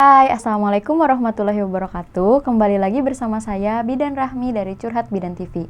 Hai, Assalamualaikum warahmatullahi wabarakatuh. Kembali lagi bersama saya Bidan Rahmi dari Curhat Bidan TV.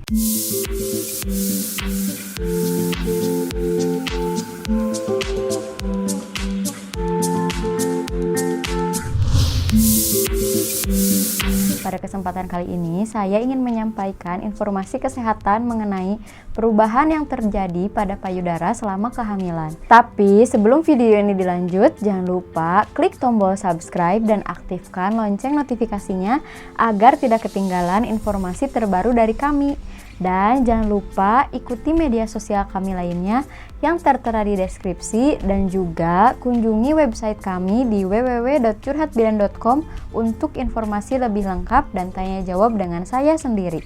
Pada kesempatan kali ini, saya ingin menyampaikan informasi kesehatan mengenai perubahan yang terjadi pada payudara selama kehamilan. Tapi sebelum video ini dilanjut, jangan lupa klik tombol subscribe dan aktifkan lonceng notifikasinya agar tidak ketinggalan informasi terbaru dari kami. Dan jangan lupa ikuti media sosial kami lainnya yang tertera di deskripsi dan juga kunjungi website kami di www.curhatbidan.com untuk informasi lebih lengkap dan tanya jawab dengan saya sendiri.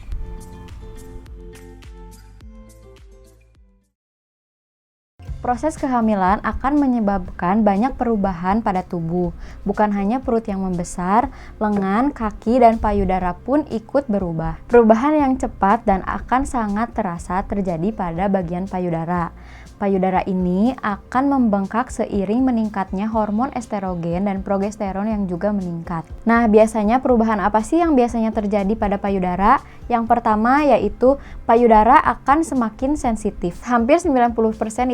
Proses kehamilan akan menyebabkan banyak perubahan pada tubuh. Bukan hanya perut yang membesar, lengan, kaki, dan payudara pun ikut berubah. Perubahan yang cepat dan akan sangat terasa terjadi pada bagian payudara. Payudara ini akan membengkak seiring meningkatnya hormon estrogen dan progesteron yang juga meningkat. Nah, biasanya perubahan apa sih yang biasanya terjadi pada payudara? Yang pertama yaitu payudara akan semakin sensitif. Hampir 90%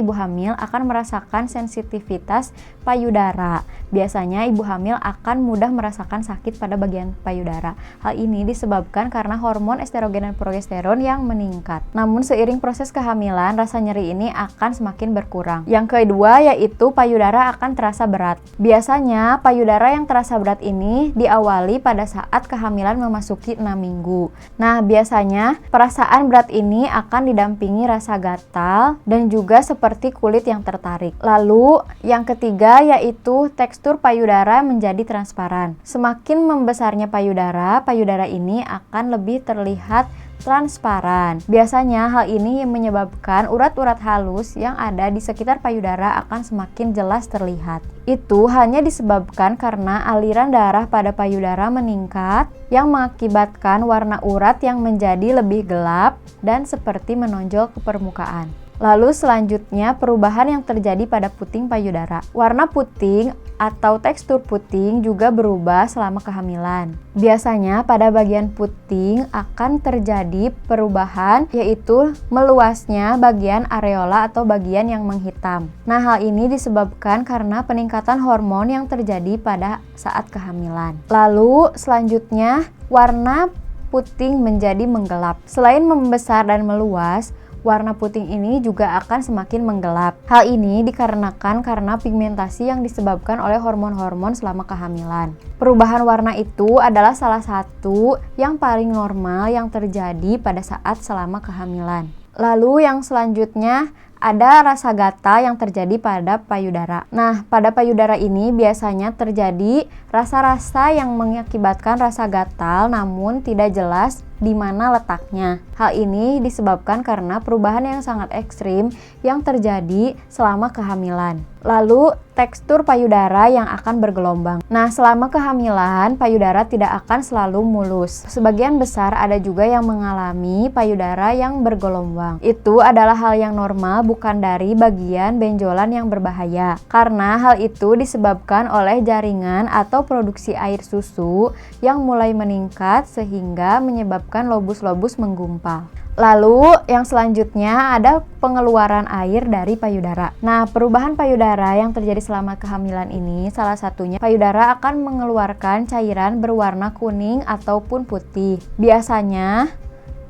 ibu hamil akan merasakan sensitivitas payudara. Biasanya ibu hamil akan mudah merasakan sakit pada bagian payudara. Hal ini disebabkan karena hormon estrogen dan progesteron yang meningkat. Namun seiring proses kehamilan, rasa nyeri ini akan semakin berkurang. Yang kedua yaitu payudara akan terasa berat. Biasanya payudara yang terasa berat ini diawali pada saat kehamilan memasuki 6 minggu. Nah, biasanya perasaan berat ini akan didampingi rasa gatal dan juga seperti kulit yang tertarik. Lalu yang ketiga yaitu tekstur payudara menjadi transparan. Semakin membesarnya payudara ini akan lebih terlihat transparan. Biasanya hal ini menyebabkan urat-urat halus yang ada di sekitar payudara akan semakin jelas terlihat. Itu hanya disebabkan karena aliran darah pada payudara meningkat yang mengakibatkan warna urat yang menjadi lebih gelap dan seperti menonjol ke permukaan. Lalu selanjutnya perubahan yang terjadi pada puting payudara. Warna puting atau tekstur puting juga berubah selama kehamilan. Biasanya pada bagian puting akan terjadi perubahan yaitu meluasnya bagian areola atau bagian yang menghitam. Nah, hal ini disebabkan karena peningkatan hormon yang terjadi pada saat kehamilan. Lalu selanjutnya warna puting menjadi menggelap. Selain membesar dan meluas, warna puting ini juga akan semakin menggelap. Hal ini dikarenakan karena pigmentasi yang disebabkan oleh hormon-hormon selama kehamilan. Perubahan warna itu adalah salah satu yang paling normal yang terjadi pada saat selama kehamilan. Lalu yang selanjutnya ada rasa gatal yang terjadi pada payudara. Nah, pada payudara ini biasanya terjadi rasa-rasa yang mengakibatkan rasa gatal namun tidak jelas di mana letaknya. Hal ini disebabkan karena perubahan yang sangat ekstrim yang terjadi selama kehamilan. Lalu, tekstur payudara yang akan bergelombang. Nah, selama kehamilan, payudara tidak akan selalu mulus. Sebagian besar ada juga yang mengalami payudara yang bergelombang. Itu adalah hal yang normal, bukan dari bagian benjolan yang berbahaya. Karena hal itu disebabkan oleh jaringan atau produksi air susu yang mulai meningkat sehingga menyebabkan lobus-lobus menggumpal. Lalu yang selanjutnya ada pengeluaran air dari payudara. Nah, perubahan payudara yang terjadi selama kehamilan ini salah satunya payudara akan mengeluarkan cairan berwarna kuning ataupun putih. Biasanya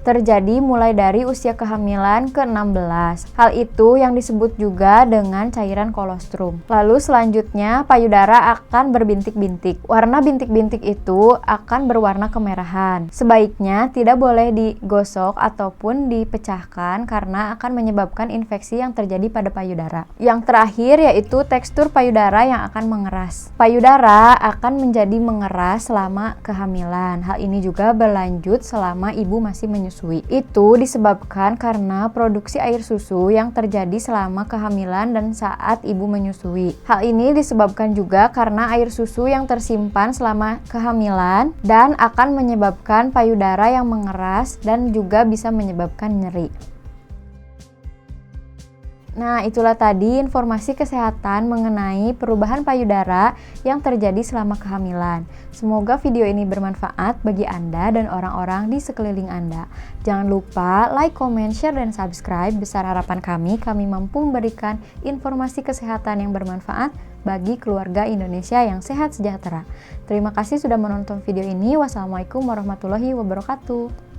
terjadi mulai dari usia kehamilan ke-16. Hal itu yang disebut juga dengan cairan kolostrum. Lalu selanjutnya payudara akan berbintik-bintik. Warna bintik-bintik itu akan berwarna kemerahan. Sebaiknya tidak boleh digosok ataupun dipecahkan karena akan menyebabkan infeksi yang terjadi pada payudara. Yang terakhir yaitu tekstur payudara yang akan mengeras. Payudara akan menjadi mengeras selama kehamilan. Hal ini juga berlanjut selama ibu masih menyusui. Itu disebabkan karena produksi air susu yang terjadi selama kehamilan dan saat ibu menyusui. Hal ini disebabkan juga karena air susu yang tersimpan selama kehamilan dan akan menyebabkan payudara yang mengeras dan juga bisa menyebabkan nyeri. Nah, itulah tadi informasi kesehatan mengenai perubahan payudara yang terjadi selama kehamilan. Semoga video ini bermanfaat bagi Anda dan orang-orang di sekeliling Anda. Jangan lupa like, comment, share, dan subscribe. Besar harapan kami mampu memberikan informasi kesehatan yang bermanfaat bagi keluarga Indonesia yang sehat sejahtera. Terima kasih sudah menonton video ini. Wassalamualaikum warahmatullahi wabarakatuh.